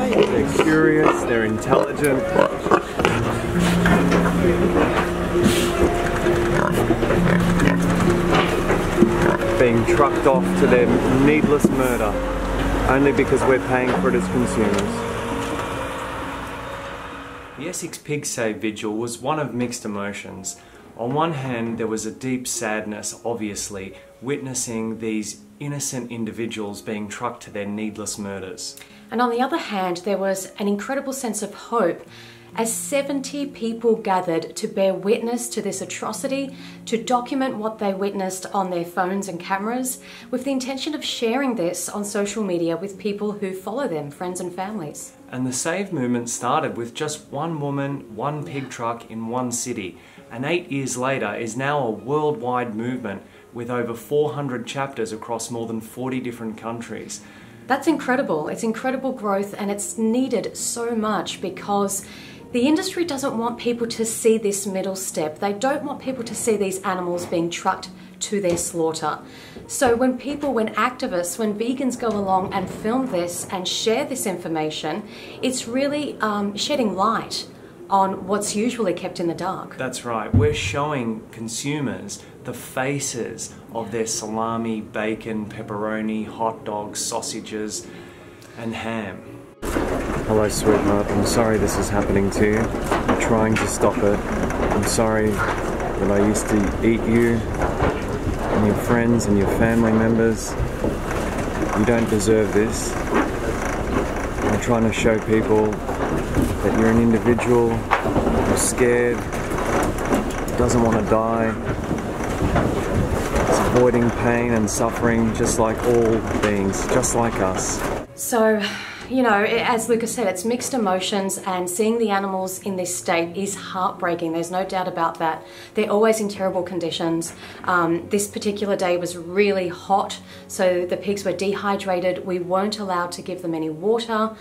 They're curious, they're intelligent. Being trucked off to their needless murder, only because we're paying for it as consumers. The Essex Pig Save Vigil was one of mixed emotions. On one hand, there was a deep sadness, obviously, witnessing these innocent individuals being trucked to their needless murders. And on the other hand, there was an incredible sense of hope as 70 people gathered to bear witness to this atrocity, to document what they witnessed on their phones and cameras, with the intention of sharing this on social media with people who follow them, friends and families. And the Save movement started with just one woman, one pig truck in one city, and 8 years later is now a worldwide movement with over 400 chapters across more than 40 different countries. That's incredible. It's incredible growth, and it's needed so much because the industry doesn't want people to see this middle step. They don't want people to see these animals being trucked to their slaughter. So when activists, when vegans go along and film this and share this information, it's really shedding light on what's usually kept in the dark. That's right. We're showing consumers the faces of their salami, bacon, pepperoni, hot dogs, sausages, and ham. Hello, sweetheart. I'm sorry this is happening to you. I'm trying to stop it. I'm sorry that I used to eat you and your friends and your family members. You don't deserve this. I'm trying to show people that you're an individual who's scared, doesn't want to die, is avoiding pain and suffering just like all beings, just like us. So, you know, as Lucas said, it's mixed emotions, and seeing the animals in this state is heartbreaking. There's no doubt about that. They're always in terrible conditions. This particular day was really hot, so the pigs were dehydrated. We weren't allowed to give them any water.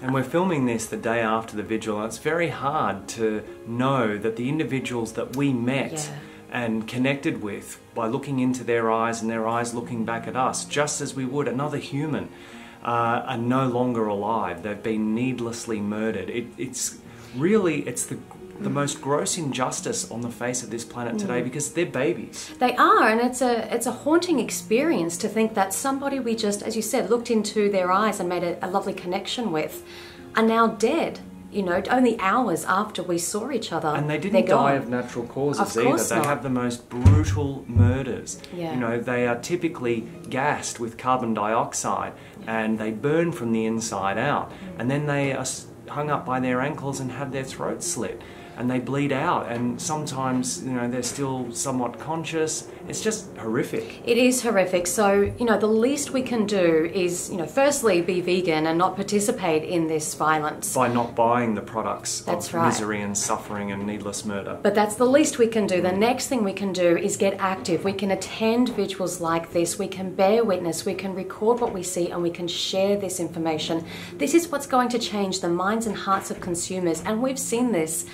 And we're filming this the day after the vigil, and it's very hard to know that the individuals that we met and connected with by looking into their eyes and their eyes looking back at us, just as we would another human, are no longer alive. They've been needlessly murdered. It's the most gross injustice on the face of this planet today, because they're babies. They are, and it's a haunting experience to think that somebody we just, as you said, looked into their eyes and made a lovely connection with are now dead. You know, only hours after we saw each other. And they didn't die of natural causes either. They have the most brutal murders. Yeah. You know, they are typically gassed with carbon dioxide and they burn from the inside out. And then they are hung up by their ankles and have their throats slit. And they bleed out, and sometimes, you know, they're still somewhat conscious. It's just horrific. It is horrific. So, you know, the least we can do is, you know, firstly be vegan and not participate in this violence. By not buying the products That's of right. misery and suffering and needless murder. But that's the least we can do. The next thing we can do is get active. We can attend vigils like this. We can bear witness. We can record what we see, and we can share this information. This is what's going to change the minds and hearts of consumers. And we've seen this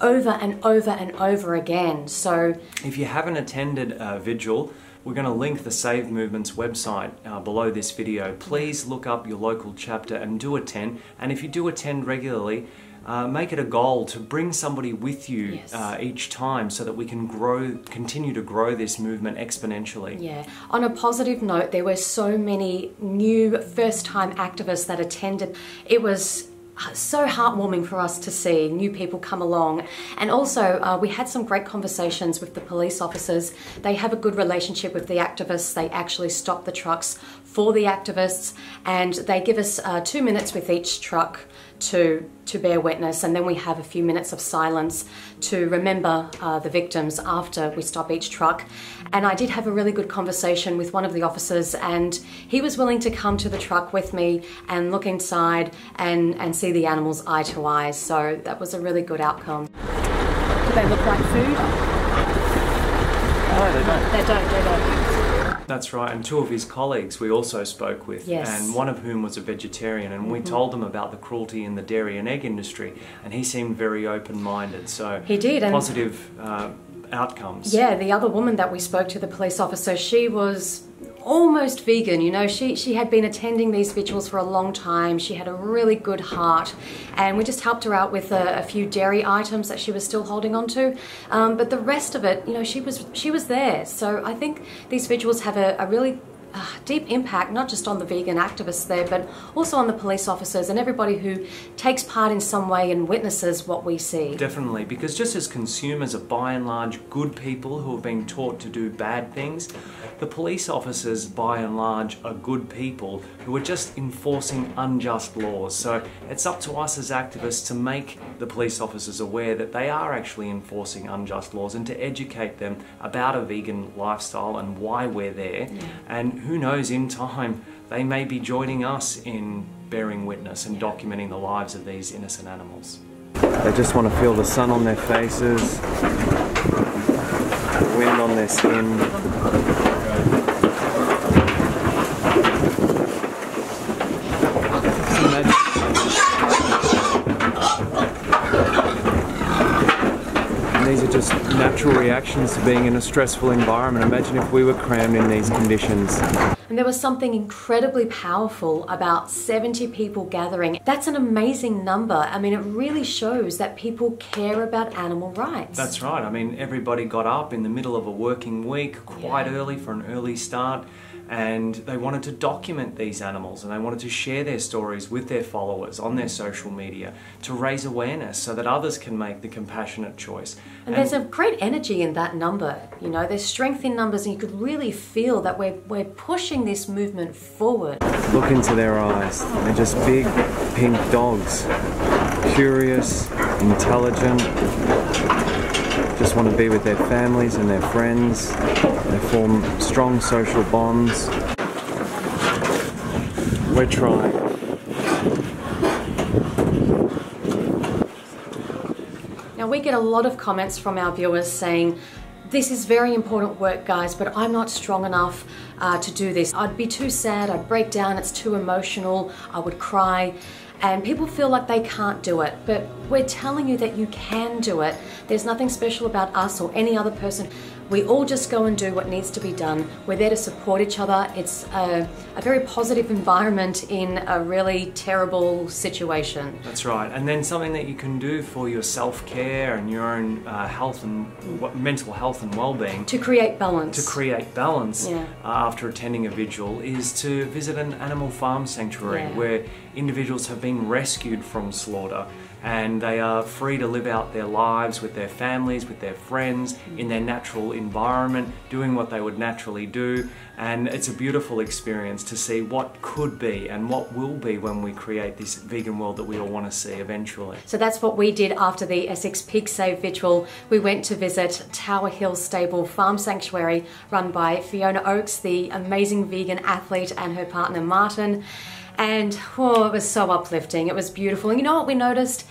over and over and over again. So if you haven't attended a vigil, we're going to link the Save Movement's website below this video. Please look up your local chapter and do attend. And if you do attend regularly, make it a goal to bring somebody with you each time, so that we can continue to grow this movement exponentially. Yeah. On a positive note, there were so many new first-time activists that attended. It was so heartwarming for us to see new people come along. And also we had some great conversations with the police officers. They have a good relationship with the activists. They actually stop the trucks for the activists, and they give us 2 minutes with each truck to bear witness, and then we have a few minutes of silence to remember the victims after we stop each truck. And I did have a really good conversation with one of the officers, and he was willing to come to the truck with me and look inside and see the animals eye to eye. So that was a really good outcome. Do they look like food? No, they don't. They don't. That's right, and 2 of his colleagues we also spoke with, and one of whom was a vegetarian, and we told him about the cruelty in the dairy and egg industry, and he seemed very open-minded, so he did, and positive outcomes. Yeah, the other woman that we spoke to, the police officer, she was almost vegan. You know, she had been attending these vigils for a long time. She had a really good heart, and we just helped her out with a few dairy items that she was still holding on to. But the rest of it, you know, she was there. So I think these vigils have a really deep impact, not just on the vegan activists there, but also on the police officers and everybody who takes part in some way and witnesses what we see. Definitely, because just as consumers are by and large good people who have been taught to do bad things, the police officers by and large are good people who are just enforcing unjust laws. So it's up to us as activists to make the police officers aware that they are actually enforcing unjust laws and to educate them about a vegan lifestyle and why we're there. Yeah. And who knows, in time they may be joining us in bearing witness and documenting the lives of these innocent animals. They just want to feel the sun on their faces, the wind on their skin. These are just natural reactions to being in a stressful environment. Imagine if we were crammed in these conditions. And there was something incredibly powerful about 70 people gathering. That's an amazing number. I mean, it really shows that people care about animal rights. That's right. I mean, everybody got up in the middle of a working week, quite early for an early start, and they wanted to document these animals and they wanted to share their stories with their followers on their social media to raise awareness so that others can make the compassionate choice. And there's a great energy in that number, you know, there's strength in numbers, and you could really feel that we're pushing this movement forward. Look into their eyes. They're just big pink dogs. Curious, intelligent, just want to be with their families and their friends. They form strong social bonds. We're trying. Now, we get a lot of comments from our viewers saying, this is very important work, guys, but I'm not strong enough to do this. I'd be too sad, I'd break down, it's too emotional, I would cry. And people feel like they can't do it, but we're telling you that you can do it. There's nothing special about us or any other person. We all just go and do what needs to be done. We're there to support each other. It's a very positive environment in a really terrible situation. That's right. And then something that you can do for your self-care and your own health and mental health and well-being. To create balance. To create balance after attending a vigil is to visit an animal farm sanctuary where individuals have been rescued from slaughter and they are free to live out their lives with their families, with their friends, in their natural environment, doing what they would naturally do. And it's a beautiful experience to see what could be and what will be when we create this vegan world that we all want to see eventually. So that's what we did after the Essex Pig Save Vigil. We went to visit Tower Hill Stable Farm Sanctuary run by Fiona Oakes, the amazing vegan athlete, and her partner Martin. And it was so uplifting. It was beautiful. And you know what we noticed?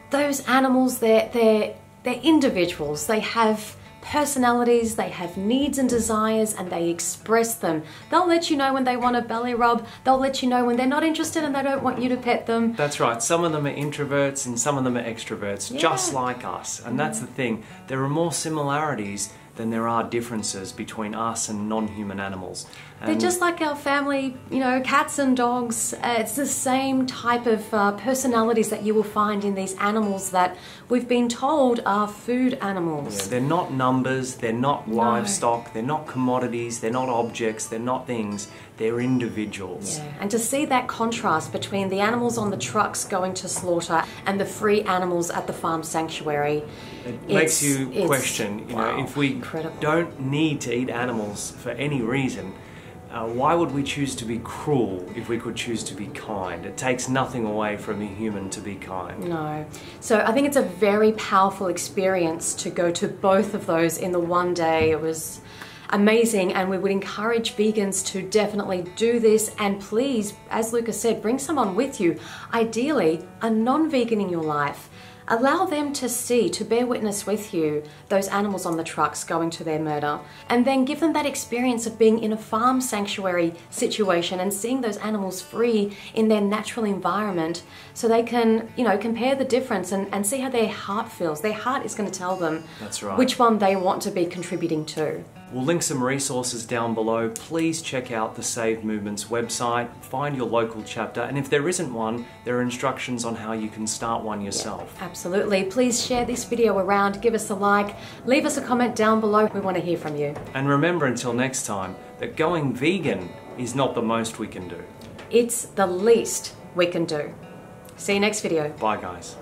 Those animals, they're individuals. They have personalities, they have needs and desires, and they express them. They'll let you know when they want a belly rub. They'll let you know when they're not interested and they don't want you to pet them. That's right. Some of them are introverts and some of them are extroverts, just like us. And that's the thing. There are more similarities than there are differences between us and non-human animals. And they're just like our family, you know, cats and dogs. It's the same type of personalities that you will find in these animals that we've been told are food animals. Yeah, they're not numbers, they're not livestock, they're not commodities, they're not objects, they're not things, they're individuals. Yeah. And to see that contrast between the animals on the trucks going to slaughter and the free animals at the farm sanctuary, it makes you question, you know, if we don't need to eat animals for any reason, why would we choose to be cruel if we could choose to be kind? It takes nothing away from a human to be kind. No. So I think it's a very powerful experience to go to both of those in the one day. It was amazing, and we would encourage vegans to definitely do this. And please, as Lucas said, bring someone with you. Ideally, a non-vegan in your life. Allow them to see, to bear witness with you, those animals on the trucks going to their murder. And then give them that experience of being in a farm sanctuary situation and seeing those animals free in their natural environment so they can, you know, compare the difference and see how their heart feels. Their heart is going to tell them That's right. which one they want to be contributing to. We'll link some resources down below. Please check out the Save Movement's website, find your local chapter, and if there isn't one, there are instructions on how you can start one yourself. Yeah, absolutely. Please share this video around, give us a like, leave us a comment down below. We want to hear from you. And remember until next time that going vegan is not the most we can do. It's the least we can do. See you next video. Bye guys.